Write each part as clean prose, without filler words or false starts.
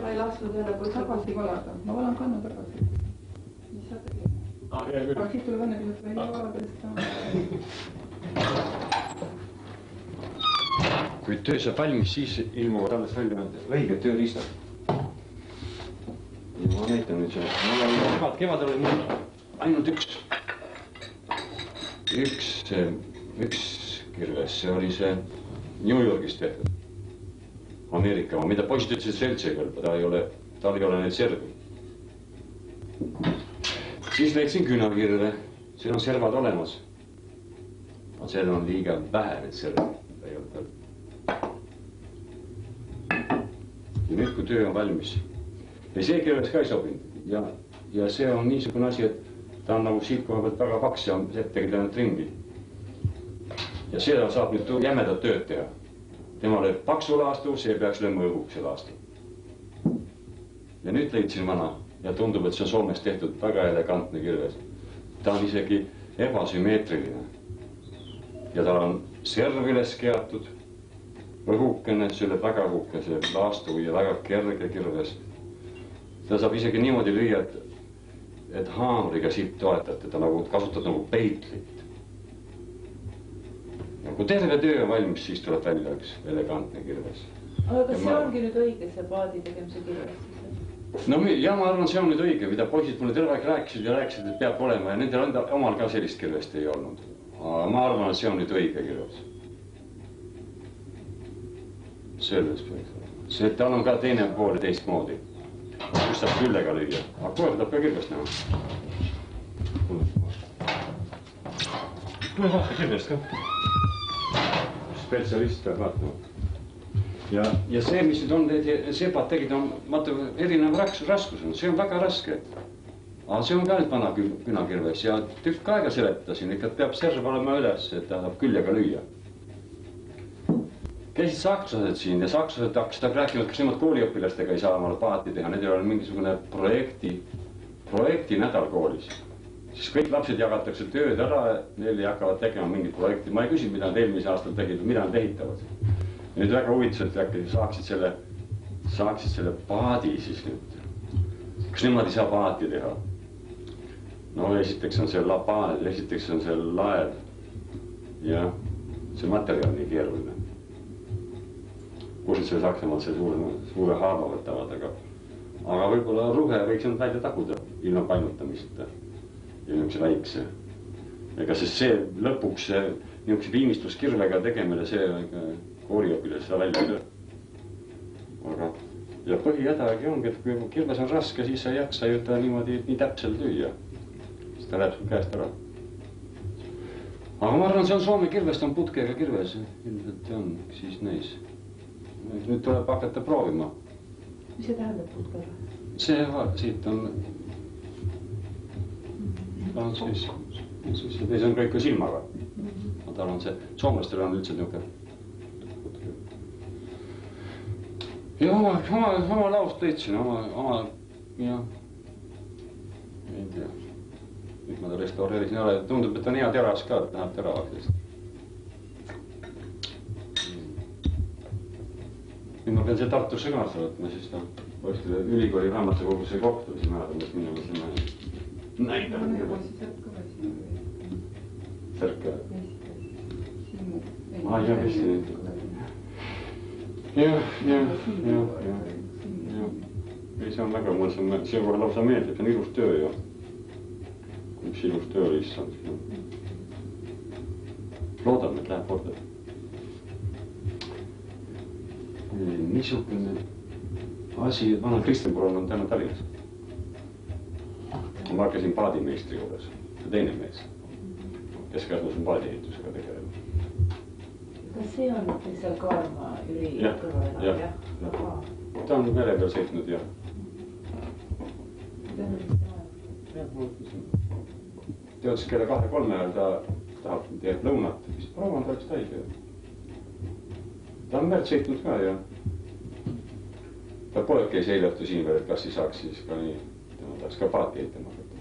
Ei lastud jälle, kui tagasi valada. Ma valan kanna tagasi. Mis sa tegid? Aga siit tuleb õnne pisut välja valada. Kui töö saab valmis, siis ilmuvad alles välja õiged tööriistad. Ja ma näitan nüüd see. Kevadel oli mul ainult üks kirves. See oli see New Yorgis tehtud. Ameerika oma, mida poisid ütlesid, see üldse ei kõlba, tal ei ole neid servi. Siis leidsin künakirve, siin on servad olemas. Aga seal on liiga vähe need servad. Ja nüüd, kui töö on valmis. Ja see kirves ka ei sobinud. Ja see on niisugune asi, et ta on nagu siit koha pealt väga paks ja ettegi läinud ringi. Ja seda saab nüüd jämedat tööd teha. Tema lööb paksu laastu, see peaks lööma õhukese laastu. Ja nüüd leidsin vana ja tundub, et see on Soomes tehtud väga elegantne kirves. Ta on isegi ebasümmeetriline. Ja tal on serv üles keatud, õhukene, see lööb väga õhukese laastu ja väga kerge kirves. Ta saab isegi niimoodi lüüa, et haamriga siit toetate, ta nagu kasutad nagu peitlit. Kui terve töö on valmis, siis tuleb välja üks elegantne kirves. Aga kas see ongi nüüd õige, see paadi tegemise kirves? No ja ma arvan, see on nüüd õige, mida poisid mulle terve aeg rääkisid, et peab olema ja nendel omal ka sellist kirvest ei olnud. Aga ma arvan, et see on nüüd õige kirves. Selles peaks olema. See, tal on ka teine pool teistmoodi. Kus saab küllega lüüa. Aga kohe võtab ka kirvest näha. Tule vaata kirvest ka. Spetsialist peab vaatama. Ja see, mis nüüd on, sepad tegid, on erinev raskus on. See on väga raske. Aga see on ka nüüd vana künakirves ja tükk aega seletasin, ikka peab serv olema üles, et ta saab küljega lüüa. Käisid sakslased siin ja sakslased hakkasid rääkima, et kas nemad kooliõpilastega ei saa omale paati teha. Need ei ole mingisugune projekti nädal koolis. Siis kõik lapsed jagatakse tööd ära, neil hakkavad tegema mingit projekti. Ma ei küsi, mida nad eelmise aastal tegid, mida nad ehitavad. Ja nüüd väga huvitaselt äkki saaksid selle paadi siis nüüd. Kas nemad ei saa paati teha? No esiteks on see laev ja see materjal nii keeruline. Kus nüüd selle Saksamaal see suure haava võtavad, aga võib-olla ruhe võiks nad välja taguda ilma painutamiseta. Ja niisuguse väikse. Ega see lõpuks niisuguse viimistluskirvega tegemine, see kooliõpilas seda välja ei löö. Ja põhihädagi ongi, et kui kirves on raske, siis sa ei jaksa ju ta niimoodi nii täpselt lüüa. Siis ta läheb sul käest ära. Aga ma arvan, see on Soome kirvest, on putkega kirves. Ilmselt on, siis neis. Nüüd tuleb hakata proovima. Mis see tähendab putkega? See siit on... See on kõik silmaga. Tal on see, soomlastel on üldse niisugune. Ja oma laust leidsin, oma, jah, ei tea. Nüüd ma ta restaureerisin ära, tundub, et on hea teras ka, et läheb teravaks. Nüüd ma pean see Tartusse kaasa võtma, siis ta poistele ülikooli raamatukogusse kohtumise määrama, et minema sinna näidama. Särke. Ja vist nii. Jah. Ei, see on väga, mulle see kohe lausa meeldib, see on ilus töö ju. Üks ilus töö lihtsalt. Loodame, et läheb korda. Niisugune asi, vana Kristjan Purol on täna Tallinnas. Ma hakkasin paadimeistri juures, teine mees, kes käsus on paadiehitusega tegelema. Kas see on seal Kaarma Jüri kõrval? Jah. Ta on mere peal sõitnud ja... Teadis kella 2-3 ajal ta tahab teeb lõunat, siis proua on ta üks täis. Ta on merd sõitnud ka ja... Ta poeg käis eile õhtu siin veel, et kas siis saaks siis ka nii... Tema tahaks ka paati ehitama hakata.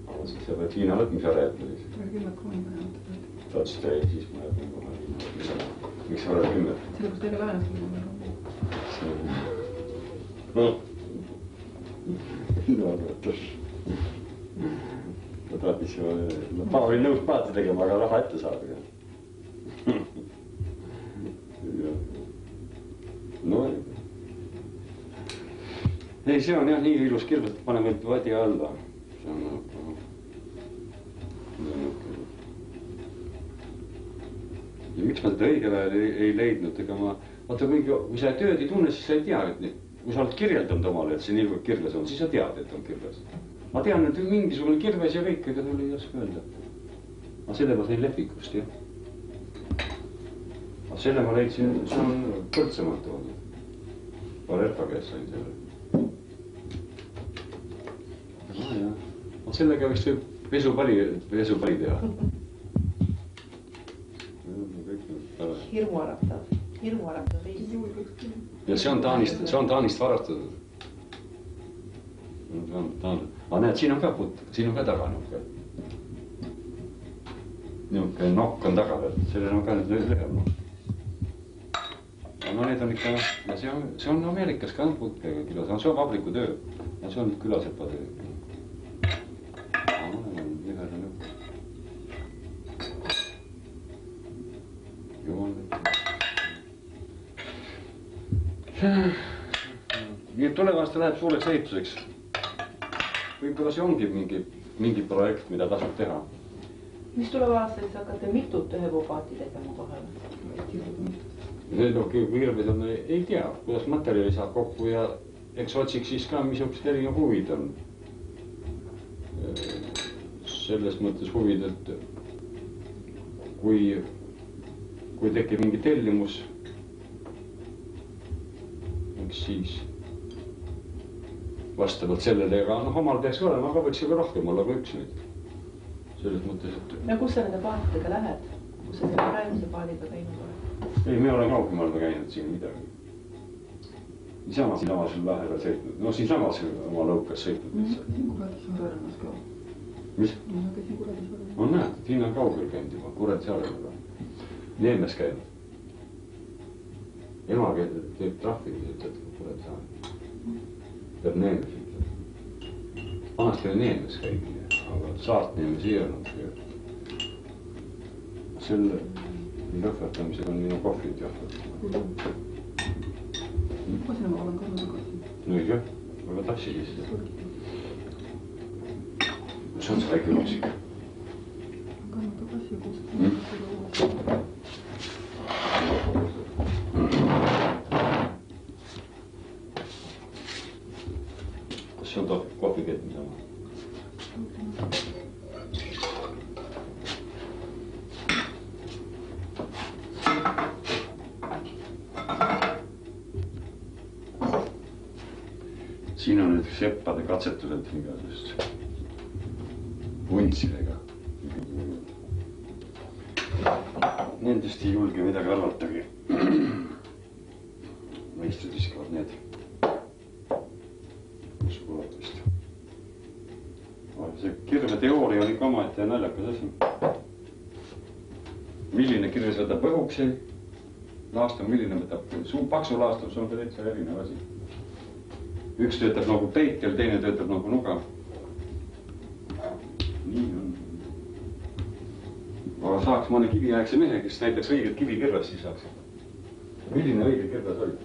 Aga siis sa pead Hiina võtmise ära jätma siis. Tahtsid ei, siis ma jätan kohe. Miks sa oled 10? Selle, kus teiega laenas no, võttes. Ma tahtis ju, ma olin nõus paati tegema, aga raha ette saada. No ei, see on jah nii ilus kirjad, et paneme vadi alla. See on ja miks ma seda õigel ajal ei leidnud, ega ma, vaata kui sa tööd ei tunne, siis sa ei tea, et kui sa oled kirjeldanud omale, et see nii kui kirves on, siis sa tead, et on kirves. Ma tean, et mingisugune kirves ja kõik, ega sul ei oska öelda. Ma selle ma sain lepikust, jah. Selle ma leidsin, see on Põltsamaalt olnud. Valerta käest sain selle. No jah, sellega võiks pesupali teha. Hirmuäratav viis. Ja see on Taanist varastatud. Aga näed, siin on ka putt, siin on ka taga nukke. Nukke nokk on taga veel, sellel on ka nüüd lühem. No need on ikka, ja see on Ameerikas ka putkega külas, see on vabriku töö. Ja see on külasepa töö. Nii et tuleva aasta läheb suureks ehituseks. Võib-olla see ongi mingi projekt, mida tasub teha. Mis tuleva aasta siis hakkate mitut ühepuupaati tegema kohal? Kirved on, ei tea, kuidas materjali saab kokku ja eks otsiks siis ka, missugused erinevad huvid on. Selles mõttes huvid, et kui tekib mingi tellimus, eks siis vastavalt sellele, aga omal peaks olema, aga võiks ju ka rohkem olla kui üks nüüd. Selles mõttes, et... Ja kus sa nende paatidega lähed? Kus sa selle praeguse paadiga käinud oled? Ei, me olen kaugemal käinud siin midagi. Niisama siin avasel lähedal sõitnud. No siin samas oma lõukas sõitnud. Käisin Kuradis-Varemas ka. Mis? Ma käisin Kuradis-Varemas. On näed, siin on kaugel käinud juba, Kuradis-Varemas. Neemes käinud. Ema teeb trahvi, ütled Kuradis-Varemas. Peab Neemes ütled. Vanasti oli Neemes käimine, aga saart Neemes ei olnud. Selle lõhvetamisega on minu kohvrid johvad. Ma sinna ma olen kannu tagasi. No jah, aga tahtsigi seda. See on see väike luusik. Kannu tagasi ja kus kas see on kohvikett niisama? Siin on nüüd seppade katsetused igasugust vuntsidega. Nendest ei julge midagi arvatagi. Meistrid viskavad need uskulatest. See kirve teooria on ikka omaette naljakas asi. Milline kirves võtab õhuksi laastab, milline võtab paksu laastab, see on ka täitsa erinev asi. Üks töötab nagu peikel, teine töötab nagu nuga. Nii on. Aga saaks mõne kiviaegse mehe, kes näiteks õiget kivikirves siis saaks. Milline õige kirves oli?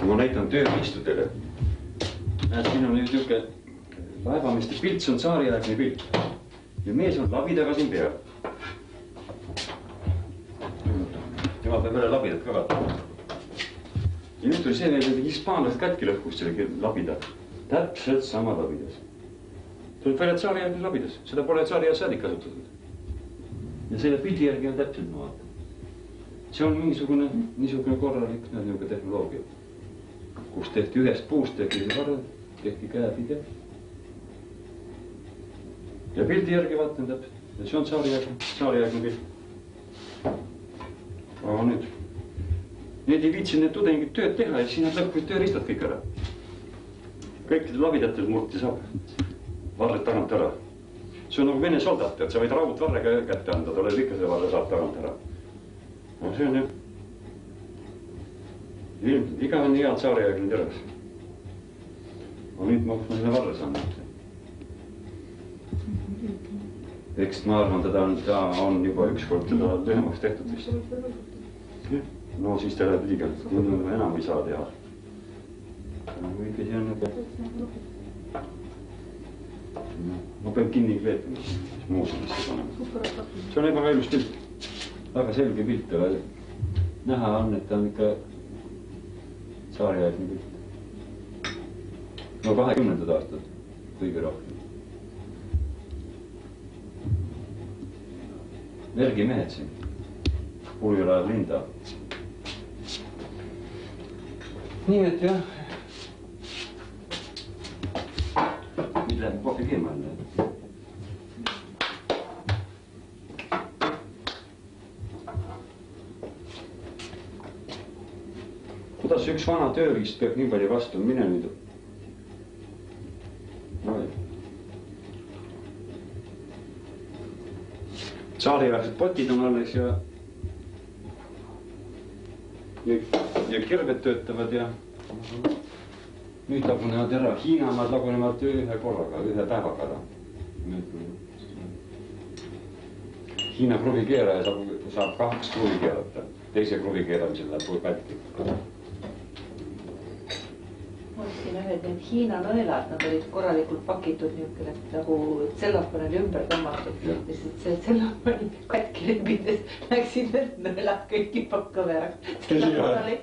ma näitan tööriistudele. Näed, siin on nüüd niisugune laevameeste pilt, see on tsaariaegne pilt. Ja mees on labidaga siin peal. Tema peab üle labidat ka vaatama. Ja nüüd tuli see, et hispaanlased katki lõhkus selle labida. Täpselt sama labidas. Tuleb välja tsaariaegne labidas. Seda pole tsaariaegne saadik kasutatud. Ja selle pildi järgi on täpselt ma vaatan. See on niisugune korralik tehnoloogia, kus tehti ühest puust, tehti käepide. Ja pildi järgi vaatan täpselt. Ja see on tsaariaegne pilt. Aga nüüd. Need ei viitsid need tudengid tööd teha ja siin nad lõppusid tööriistad kõik ära. Kõikidel labidatel murti saab varred tagant ära. See on nagu Vene soldat, et sa võid raudvarre kätte anda, ta oled ikka selle varre saab tagant ära. No see on jah. Igavene hea tsaariaegne teras. Aga nüüd ma selle varre saan. Eks ma arvan, ta on juba ükskord teda lühemaks tehtud vist. No siis ta läheb liiga, enam ei saa teha. Võike see on nagu... Ma pean kinni kleepima, siis muuseumisse panema. See on väga ilus pilt. Väga selge pilt, aga näha on, et ta on ikka tsaariaegne pilt. No 20. aastad kõige rohkem. Vergimehed siin. Puljulaev Linda. Nii et jah. Nüüd läheb kohvi keema. Kuidas üks vana tööriist peab nii palju vastu? Mine nüüd. Tsaariaegsed potid on alles ja kirved töötavad ja nüüd lagunevad ära. Hiinamaad lagunevad ühe korraga, ühe päevaga ära. Hiina kruvikeeraja saab 2 kruvi keerata. Teise kruvi keeramisel läheb pätti. Mõtlesin ühed need Hiina nõelad, nad olid korralikult pakitud niisugune, nagu tsellofan oli ümber tõmmatud. See tsellofan katki lebides läksid need nõelad kõiki pakkama ära. Tsellofan oli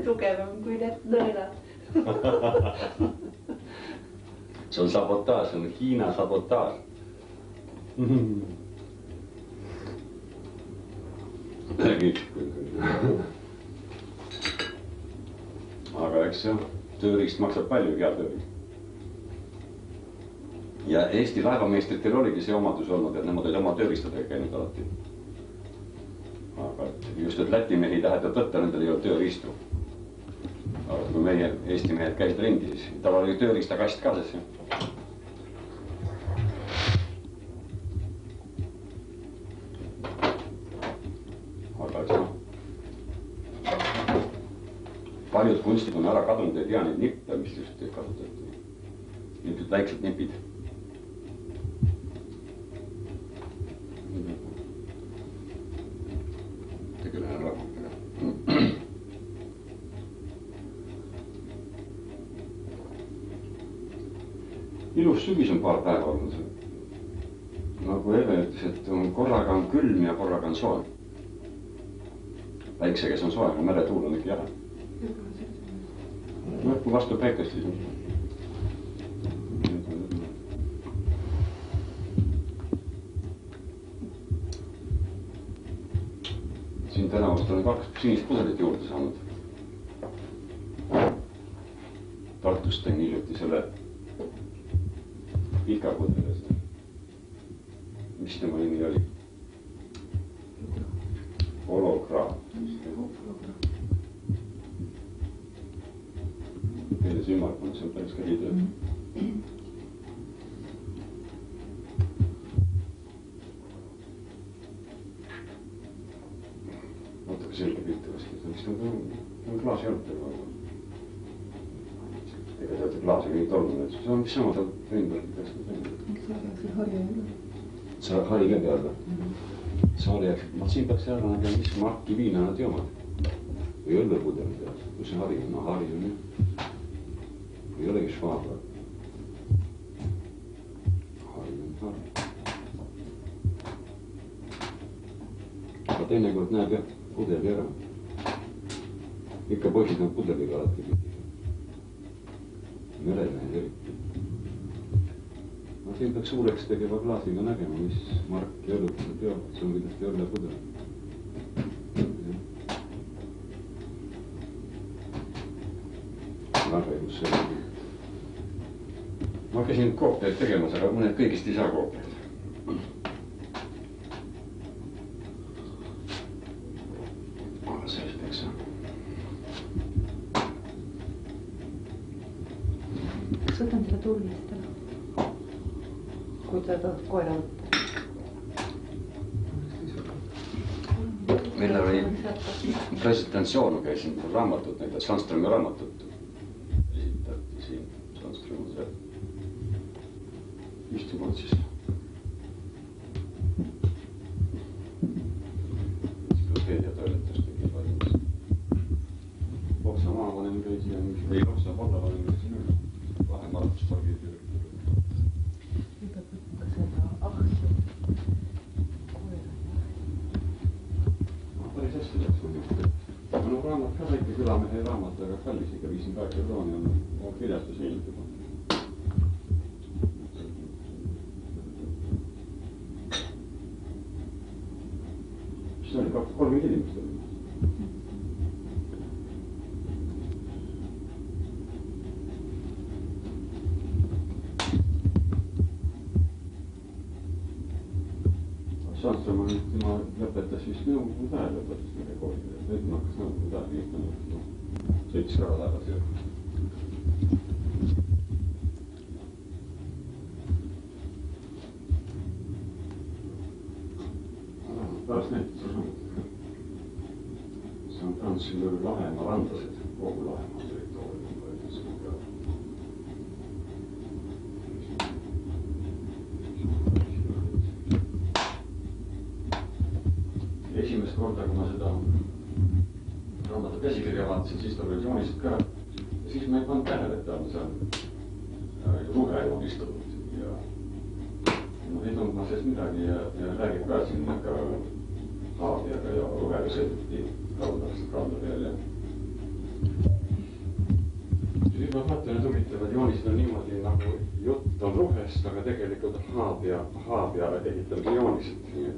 tugevam kui need nõelad. See on sabotaaž, see on Hiina sabotaaž. Aga eks see tööriist maksab palju, hea tööriist. Ja Eesti laevameistritel oligi see omadus olnud, et nemad olid oma tööriistadega käinud alati. Aga just, et Läti mehi tahetud võtta, nendel ei olnud tööriistu. Aga kui meie Eesti mehed käisid ringi, siis tal oli tööriistakast kaasas. Aga eks noh. Paljud kunstid on ära kadunud, ei tea neid nippe, mis just kasutati. Niisugused väiksed nipid. Tegelen rahvutega. Ilus sügis on paar päeva olnud. Nagu Eve ütles, et korraga on külm ja korraga on soe. Päikse, kes on soe, aga meretuul on ikka jäle. No, kui vastu päikest, siis on. Siin tänavast olen 2 sinist pudelit juurde saanud. Tartust tegin hiljuti selle Ikapudel. Mis tema nimi oli? Holograaf. Keeles ümmargune, see on päris käitöö. Natuke selge pilti vastu, mis on klaas jalutega. Ega sealt klaasi kõik olnud, et see on mis sama seal ümber. Sa hari ka peal või? Saari jääks, ma siin peaks ära nägema, mis marki viina nad joomad. või õllepudel peal, kus see hari on, no hari on nüüd. Ei olegi švaabra. Hari on hari. Aga teinekord näeb jah pudeli ära. Ikka poisid on pudeliga alati pidi. Meremehed eriti. No siin peaks suureks tegeva klaasiga nägema, mis Mark ja õllepudel teavad. See on kindlasti õllepudel. Väga ilus see oli. Ma käisin koopiaid tegemas, aga mõned kõigist ei saa koopiaid. Aga sellest peaks saama. Kas võtan selle turvist ära? Kui ta tahad koera võtta. Meil oli presentatsioon, käisin raamatut, näiteks Sandströmi raamatut. Esitati siin Sandströmi seal. Istuvad siis. Entsüklopeedia toiletus tegi valmis. Loksa maavanem käis ja ei Loksa vallavanem käis üle. Vahemaratuspargi direktor. Nüüd peab võtma seda ahju. Päris hästi läks muidugi. No raamat ka väike külamehe raamat, aga kallis ikka 58 krooni on kirjastus hiild juba. See oli 30 inimest oli. Sandström tema lõpetas vist nõukogude ajal lõpetas meie koolidele. Nüüd ma hakkas nõukogude ajal liitanud. Sõitis ka tagasi. Pärast näitas raamatut. See on Prantsil oli Lahemaa randlased, kogu Lahemaa territoorium võetud selle peale. Esimest korda, kui ma seda raamatu käsikirja vaatasin, siis ta oli joonised ka. Ja siis ma ei pannud tähele, et ta on seal ruhe joonistunud. Ja ei tundnud ma sellest midagi ja räägib ka siin ka haabiaga ja ruhega sõideti randa peal. Siis ma vaatan, et huvitavad joonised on niimoodi, nagu jutt on ruhest, aga tegelikult haabia ehitamise joonised. Nii et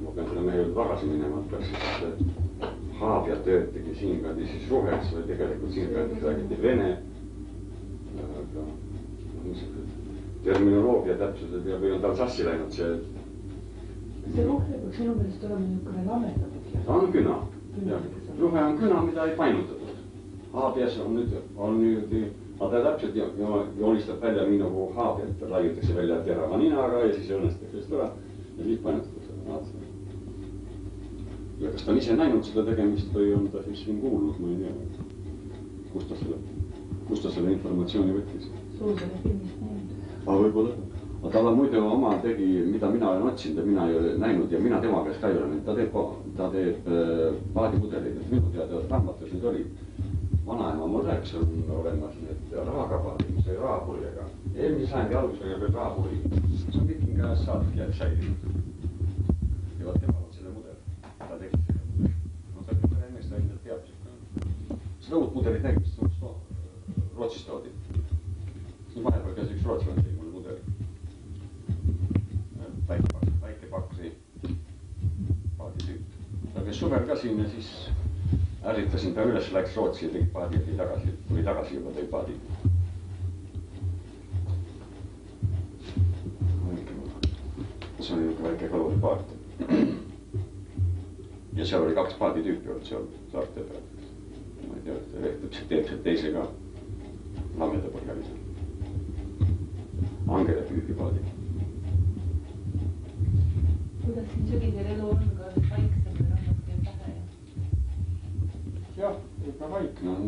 ma pean selle mehe juurde tagasi minema, et kas siis haabia töötegi siinkandi siis ruheks või tegelikult siinkandi räägiti vene. Aga terminoloogia täpsused ja või on tal sassi läinud see... See ruhe peaks sinu meelest olema niisugune lamedab. Ta on küna. Ruhe on küna, mida ei painutatud. Haabias on nüüd, aga ta täpselt joonistab välja nii nagu haabiat, laiutakse välja terava ninaga ja siis õõnestakse just ära ja siis painutatakse. Ja kas ta on ise näinud seda tegemist või on ta siis siin kuulnud, ma ei tea, kus ta selle informatsiooni võttis. Suusele filmist näinud. Võib-olla. Aga tal on muidu oma tegi, mida mina olen otsinud ja mina ei ole näinud ja mina tema käest ka ei ole näinud. Ta teeb paadipudeleid, et minu teada raamatus nüüd oli. Vanaema mul rääkis on olemas need raakabad, mis oli raapurjega. Eelmise sajandi alguses oli veel raapuri. See on kõik käes saadik jääb säilinud. Ja tema on selle mudel. Ta tegi selle mudel. No ta oli mõne meest ainult teab. Seda uut mudelit nägis, Rootsist toodi. Vahepeal käis üks rootslane tegi mulle mudeli. Väike paksi paaditüüp. Ta käis suvel ka siin ja siis ärritasin ta üles, läks Rootsi ja tegi paadi ja tuli tagasi juba tõi paadi. See oli niisugune väike kaluripaart. Ja seal oli 2 paaditüüpi olnud seal saarte peal. Ma ei tea, et teeb see teise ka lameda põhjalise. Angele püügipaadi. Kuidas siin sügisel elu on, kas vaiksem või rahvaskeel pähe? Jah, ikka vaikne on.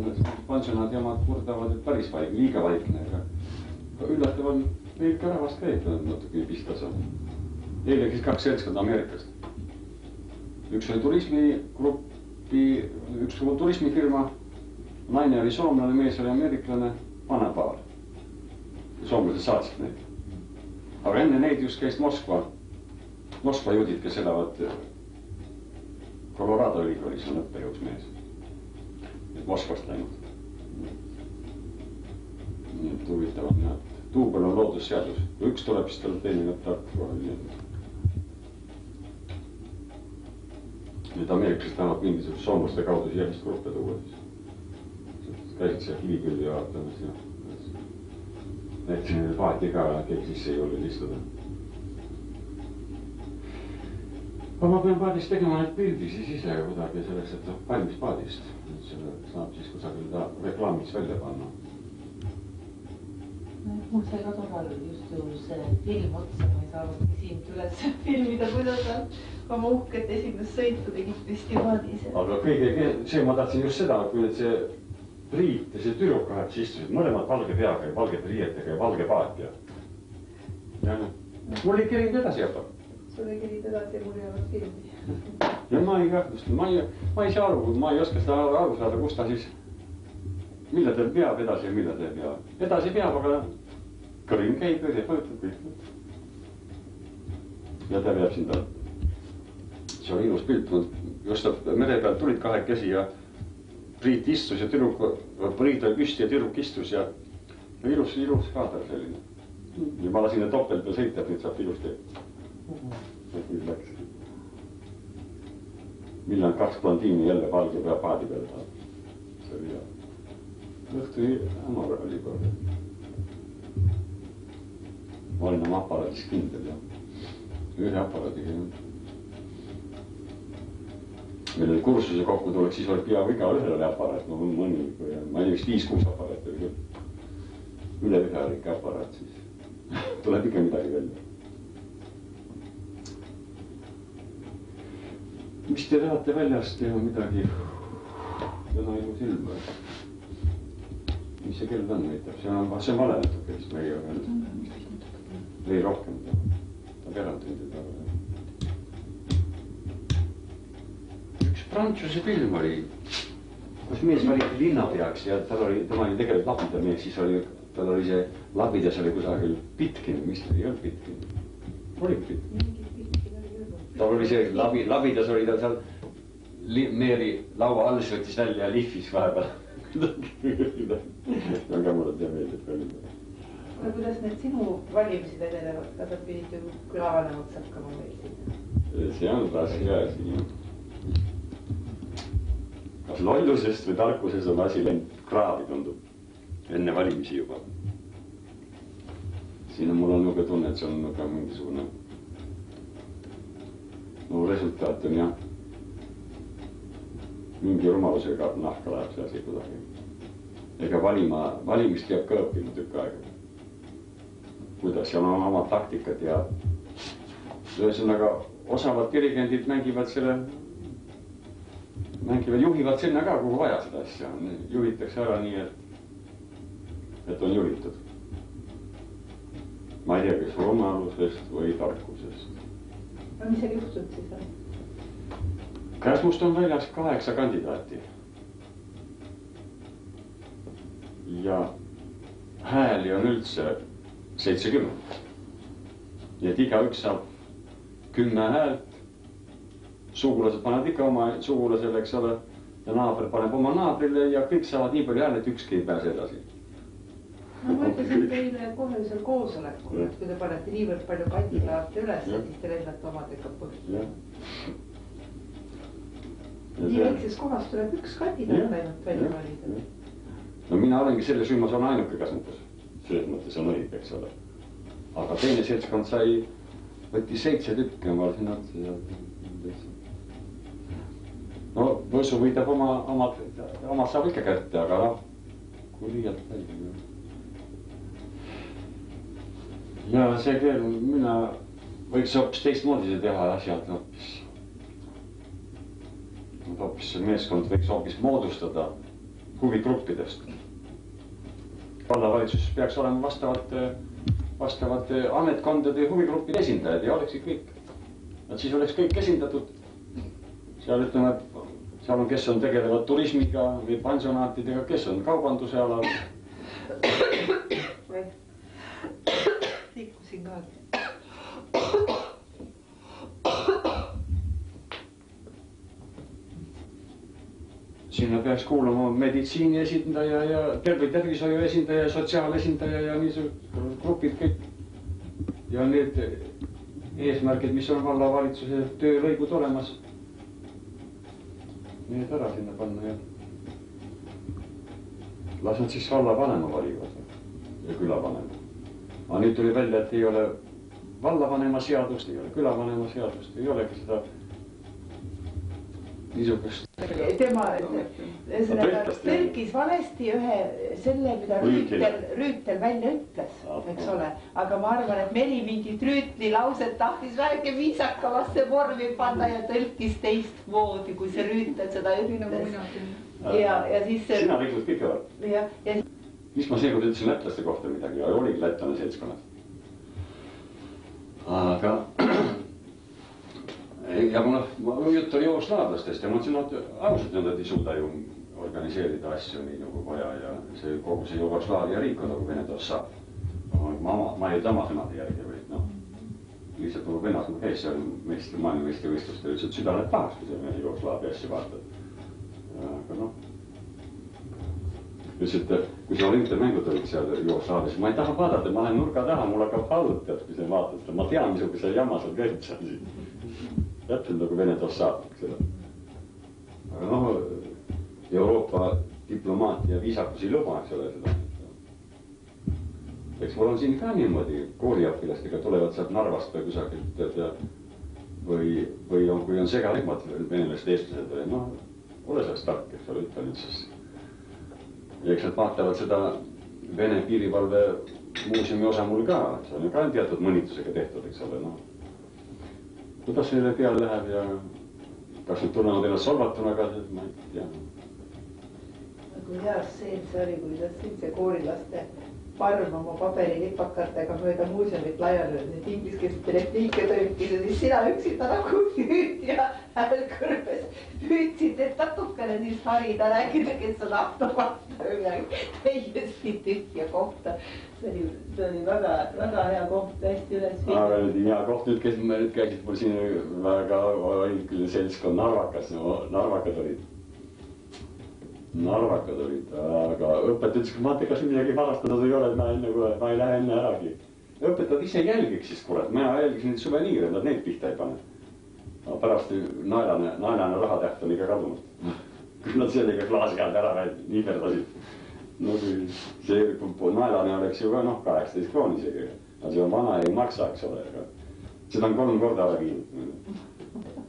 Pansionad jamad kurdavad, et päris vaikne, liiga vaikne. Aga üllataval meil ka rahvast käib natuke pistas on. Eile käis 2 seltskonda Ameerikast. Üks oli turismigrupp üks turismifirma, naine oli soomlane, mees oli ameeriklane, vanapaar. Soomlased saatsid neid. Aga enne neid just käis Moskva juudid, kes elavad Colorado ülikoolis, on õppejõus mees. Moskvast läinud. Nii et huvitavad näed. Tuubel on loodusseadus. Kui üks tuleb, siis tuleb teine lõpp tark kohe. Need ameeriklased tahavad mingisugust soomlaste kaudu järjest gruppe tuua. Käisid seal kivikülvi vaatamas ja näitasin neile paati ka, keegi sisse ei julge istuda. Aga ma pean paadist tegema need pildi siis ise kuidagi selleks, et valmis paadist. Selle saab siis kusagil reklaamiks välja panna. Mul sai ka tohal just ju see film otsa, ma ei saanudki sind üles filmida, kuidas sa oma uhket esimest sõitu tegid festivaadis. Aga kõige, see ma tahtsin just seda, kui need see Priit ja see tüdruk kaheks istusid, mõlemad valge peaga ja valge priietega ja valge paatja. Ja mul ei kerinud edasi jätta. Sul ei kerid edasi ja mul ei olnud filmi. Ja ma ei kahtlust, ma ei saa aru, ma ei oska seda aru saada, kus ta siis, mille ta peab edasi ja mille ta ei pea. Edasi peab, aga kõrin käib ja põõtab kõik. Ja ta peab siin tal. See oli ilus pilt, just mere pealt tulid kahekesi ja Priit istus ja Priit oli püsti ja tüdruk istus ja ilus kaader selline. Ja ma lasin topelt peal sõita, et nüüd saab ilusti. Nüüd läks. Millal 2 blondiini jälle valge pea paadi peale saab. See oli hea. Õhtu ämar oli korda. Ma olin oma aparaadis kindel ja ühe aparaadiga ei olnud. Meil oli kursuse kokku tuleks, siis oli peaaegu iga ühel oli aparaat, ma ei tea vist 5-6 aparaat oli küll. Üle ühe oli ikka aparaat siis. Tuleb ikka midagi välja. Mis te tahate väljast teha midagi? Täna ilus ilm. Mis see kell on näitab? See on vale natuke vist meie veel. Või rohkem. Ta kerandanud taga. Prantsuse film oli, kus mees valiti linnapeaks ja tema oli tegelikult labida mees, siis tal oli see labidas oli kusagil Pitkin, mis ta ei olnud Pitkin? Oli Pitkin. Tal oli see labidas oli ta seal meeri laua all, siis võttis välja ja lihvis vahepeal. Aga mulle tea meeldib ka nüüd. Aga kuidas need sinu valimisi vedelevad, kas sa pidid ju külavanemad sakkama meil siin? See on raske asi. Kas lollusest või tarkusest on asi läinud kraavi, tundub, enne valimisi juba. Siin on mul on nuga tunne, et see on nuga mingisugune resultaat on jah. Mingi rumalusega nahka läheb see asi kuidagi. Ega valimist peab ka õppima tükk aega. Kuidas seal on oma taktikad ja ühesõnaga osavad dirigendid juhivad sinna ka, kuhu vaja seda asja. Juhitakse ära nii, et on juhitud. Ma ei tea, kas rumalusest või tarkusest. No mis seal juhtud siis on? Käsmust on väljas 8 kandidaati. Ja hääli on üldse 70. Nii et igaüks saab 10 häält. Sugulased panevad ikka oma sugulasele, eks ole, ja naaber paneb oma naabrile ja kõik saavad nii palju hääle, et ükski ei pääse edasi. No ma ütlesin teile kohe seal koosolekul, et kui te panete niivõrd palju kandidaate üles, siis te lendate omadega põhjus. Nii väikses kohas tuleb üks kandidaat ainult välja valida. No mina olengi selles rühmas on ainuke kasvatus. Selles mõttes on õige, eks ole. Aga teine seltskond võttis 7 tükki ja ma olin otsa ja... No Võsu võidab omad saab ikka kätte, aga kui liialt välja. Ja see veel, mina võiks hoopis teistmoodi see teha asjad hoopis. Hoopis meeskond võiks hoopis moodustada huvigruppidest. Vallavalitsus peaks olema vastavate ametkondade ja huvigruppide esindajad ja oleksid kõik. Siis oleks kõik esindatud. Seal ütleme, seal on, kes on tegelevad turismiga või pansionaatidega, kes on kaubanduse alal. Liikusin ka. Sinna peaks kuulama meditsiini esindaja ja tervishoiu esindaja, sotsiaalesindaja ja niisugused grupid kõik. Ja need eesmärgid, mis on vallavalitsuse töölõigud olemas, need ära sinna panna ja las nad siis vallavanema valivad ja külavanema. Aga nüüd tuli välja, et ei ole vallavanema seadust, ei ole külavanema seadust, ei olegi seda niisugust. Tema tõlkis valesti ühe selle, mida Rüütel välja ütles, eks ole. Aga ma arvan, et Merimingit Rüütli lauset tahtis väike viisakamasse vormi panna ja tõlkis teistmoodi, kui see Rüütel seda ütles. Ja siis... Sina võikled kõik oled. Mis ma seekord ütlesin lätlaste kohta midagi ja oligi lätlane seltskonnas. Aga... Ja kui jutt oli jugoslaavlastest ja ma ütlesin, et ausalt nad ei suuda ju organiseerida asju nii nagu vaja ja kogu see Jugoslaavia riik on nagu Venedas saab. Ma ei tema sõnade järgi või lihtsalt nagu vennas ma käis seal maailmameistrivõistlustel ja ütles, et südamed pahaks, kui see Jugoslaavia asja vaatad. Aga noh, ütles, et kui see olümpiamängud olid seal Jugoslaavias, ma ei taha vaadata, ma lähen nurga taha, mul hakkab halb tead, kui see vaatad, ma tean, missuguse jama seal käib seal siin. Täpselt nagu Venedas saab, eks ole. Aga noh, Euroopa diplomaatia viisakus ei luba, eks ole seda. Eks mul on siin ka niimoodi kooliõpilastega tulevad sealt Narvast või kusagilt või kui on segarühmad venelased eestlased või noh, ole selleks tark, eks ole, ütle nüüd siis. Ja eks nad vaatavad seda Vene piirivalve muuseumi osa mul ka, see on ju ka teatud mõnitusega tehtud, eks ole, noh. Kuidas neile peale läheb ja kas nüüd tunnevad ennast solvatuna ka, ma ei tea. Kui heas seen see oli, kui tahtsin see koolilaste parm oma paberilipakatega mööda muuseumit laiali, need ingliskeelsed repliike tõlkis ja siis sina üksinda nagu ja häälkõrbes püüdsid need natukene siis harida, rääkida, kes on automaata või midagi täiesti tühja kohta. See oli väga hea koht, täiesti üles viidud. Aga nüüd hea koht, nüüd käisid mul siin väga olid küll seltskond narvakas, Narvakad olid, aga õpetaja ütles, et vaata, kas midagi varastanud ei ole, et ma ei lähe enne äragi. Õpetajad ise jälgiks siis, kurat, ma jälgisin neid suveniire, nad neid pihta ei pane. Pärast naelane rahatäht on ikka kadunud. Kui nad sellega klaasi käed ära niiberdasid. No kui see naelane oleks ju ka 18 krooni isegi. Aga see on vana ja ei maksa, eks ole. Seda on 3 korda ära viinud.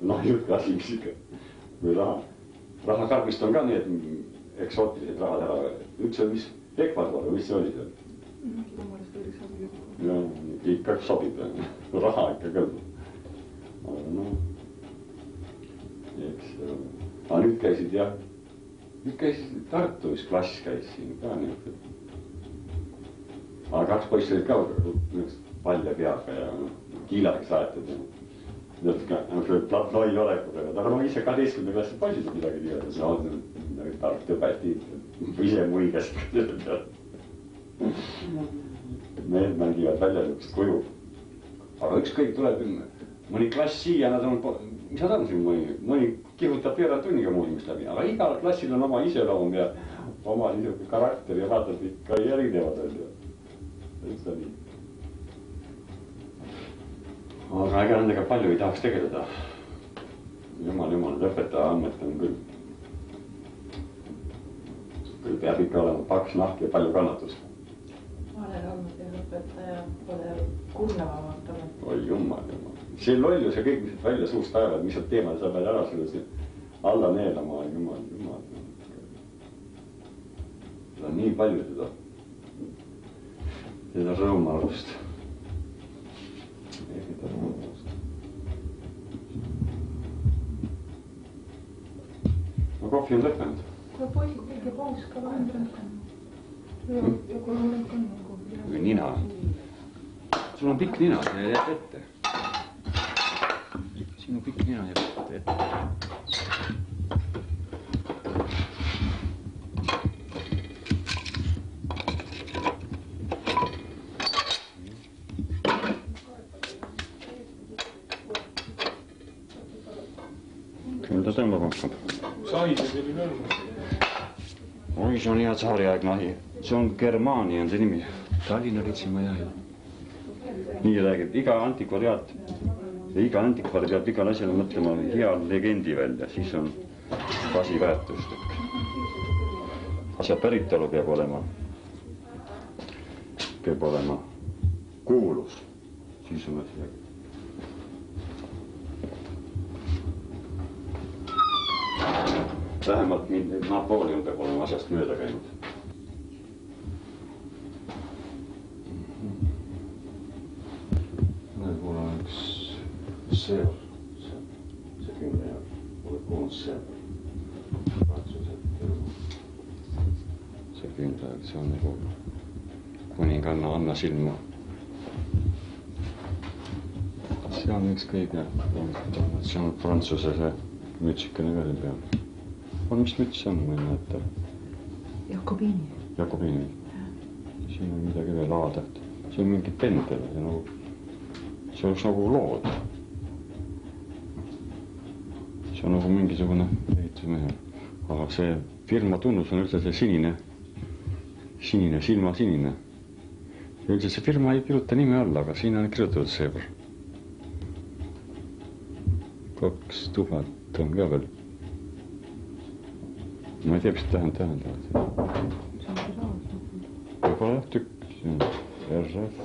Noh, jutt klassiks ikka. Või rahakarbist on ka nii, et eksootilised rahad ära. Üks on mis Ekvador, mis see oli seal? Ja, ikka sobib. Raha ikka kõlb. Aga noh, eks. Aga nüüd käisid jah. Nüüd käisid Tartu, mis klass käis siin ka nii. Aga 2 poissi olid ka palja peaga ja kiiladeks aetud. Loll olekuga, aga no ise 12. klassi poisid midagi teada, see on tark tõbeti, ise muigest. Need mängivad välja niisugust kuju. Aga ükskõik tuleb mõni klass siia, nad on, mis nad on siin mõni kihutab veerand tunniga muuseumist läbi, aga igal klassil on oma iseloom ja oma niisugune karakter ja vaatad ikka erinevad välja. Üks on nii. Aga ega nendega palju ei tahaks tegeleda. Jumal, lõpetaja amet on küll. Küll peab ikka olema paks nahk ja palju kannatust. Ma olen olnud ja lõpetaja pole kurnavamat amet. Oi jumal. See lollus ja kõik, mis välja suust ajavad, mis on teemad, sa pead ära selle alla neelama. Jumal. Seda on nii palju seda rõõmalust. No kohvi on lõppenud. Kui poisid tegi paus ka vahendanud. Ja kui olen kannanud kohvi. Või nina. Sul on pikk nina, see jääb ette. Siin on pikk nina jääb ette. tõmbab hakkab. Saide selline on. Oi, see on hea tsaariaegne ahi. See on Germaani on see nimi. Tallinna Ritsimaa jahi. Nii räägib iga antikvariaat ja iga antikvar peab igal asjale mõtlema hea legendi välja, siis on asi väärtuslik. Asja päritolu peab olema kuulus, siis on asi äge. Vähemalt Napoleon peab olema asjast mööda käinud. Võib-olla üks seer, see kümne ja mulle kuulnud seer. See kümne, see on nagu kuninganna Anna silma. See on üks kõige, see on Prantsuse see mütsikene veel peal. On mis müts on, ma ei näeta? Jakobiini. Jakobiini. Siin on midagi veel A-täht. See on mingi pendel. See oleks nagu lood. See on nagu mingisugune ehitusmehe. Aga see firma tunnus on üldse see sinine, silmasinine. Ja üldse see firma ei kirjuta nime alla, aga siin on kirjutatud seebr. 2000 on ka veel. Ma ei tea, mis tähendavad. Võib-olla jah, tükk. RF,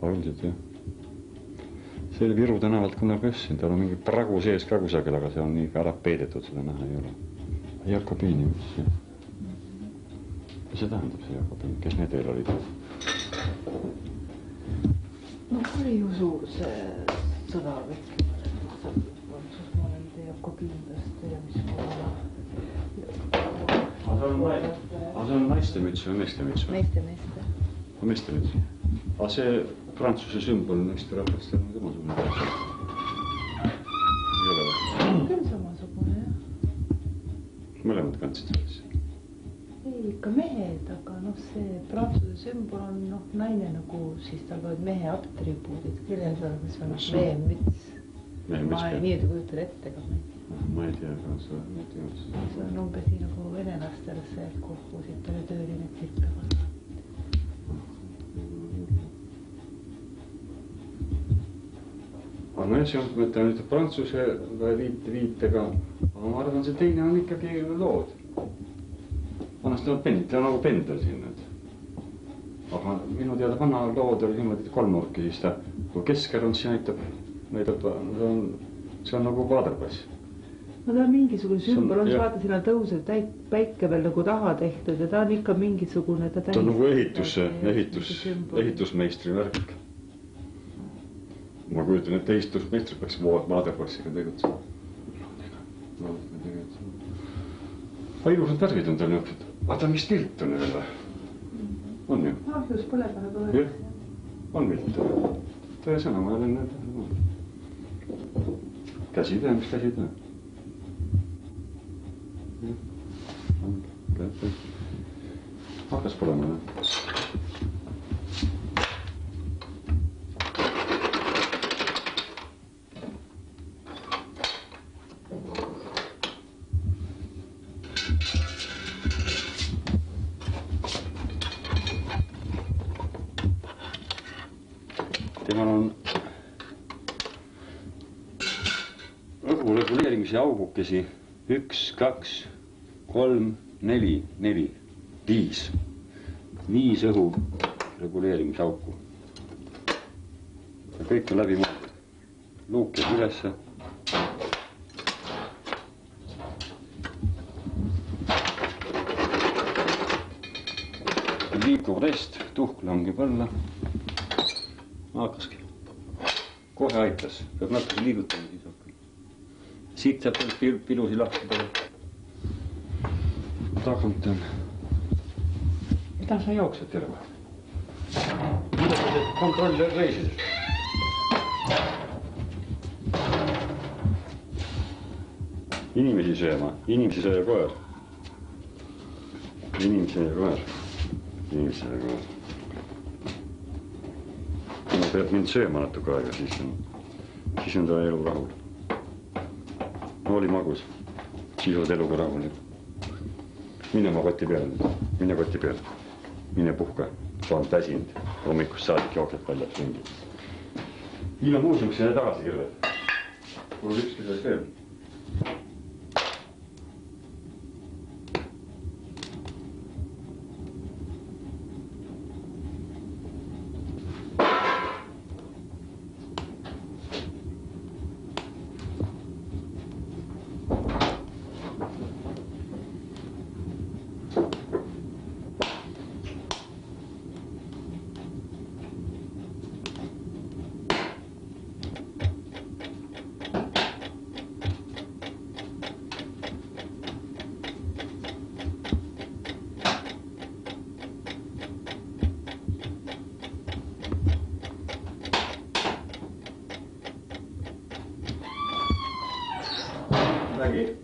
üldiselt jah. See oli Viru tänavalt kunagi õssin, tal on mingi pragu sees ka kusagil, aga see on nii ära peidetud, seda näha ei ole. Jakobiini, mis see? Mis see tähendab see Jakobiini? Kes need veel olid? No oli ju suur see sõnavõtt. Jakobiinlast ja mis poole. Aga see on naiste müts või meeste müts või? Meeste müts. Aga see Prantsuse sümbol naiste rahvast on samasugune. Ei ole või? Küll samasugune, jah. Mõlemad kandsid sellesse? Ei, ikka mehed, aga see Prantsuse sümbol on naine nagu, siis tal võivad mehe atribuudid kirjeldada, mis on mehe müts. Ma nii kujutan ette ka meid. Ma ei tea, aga see on umbes nii nagu venelastel see kohvusid palju tööline tilpevad. Aga jah, see on, mõtlen nüüd Prantsuse viitega, aga ma arvan, see teine on ikkagi lood. Vanasti on pendel, ta on nagu pendel siin nüüd. Aga minu teada vana lood oli niimoodi kolmnurki, siis ta, kui Keskerakond siin näitab, see on nagu vaaderpass. No ta on mingisugune sümbol, on vaata sinna tõusev päike veel nagu taha tehtud ja ta on ikka mingisugune... Ta on nagu ehitusmeistri värk. Ma kujutan, et ehitusmeistri peaks vaaderpassiga tegutsema. Aga ilusad värvid on tal niisugused. Vaata, mis vilt on veel või? On ju? Just põle peale tuleb. Jah, on vilt. Tõe sõna, ma olen näinud. Käsitöö, mis käsitöö? Hakkas põlema, jah? Temal on õhureguleerimise augukesi 1, 2, 3, 4, 4, 5. 5 õhu reguleerimisauku. Ja kõik on läbi mõeldud. Luuk jääb ülesse. Liikuv rest, tuhk langeb alla. Hakkaski. Kohe aitas. Peab natuke liigutama, siis hakkab. Siit saab pilusi lahkuda. Tagant on. Mida sa jooksed terve? Mida sa teed kontrolli reisidest? Inimesi sööma. Inimesi söö koer. Inimesi söö koer. Inimesi söö koer. peab mind sööma natuke aega, siis on ta elu rahul. Oli magus, siis oled eluga rahul. Mine oma koti peale nüüd, mine koti peale, mine puhka, ta on väsinud, hommikust saadik jooksed paljaks ringi. Hiina muuseumisse jää tagasi kirjad, kuule ükski sellest veel. Nägi.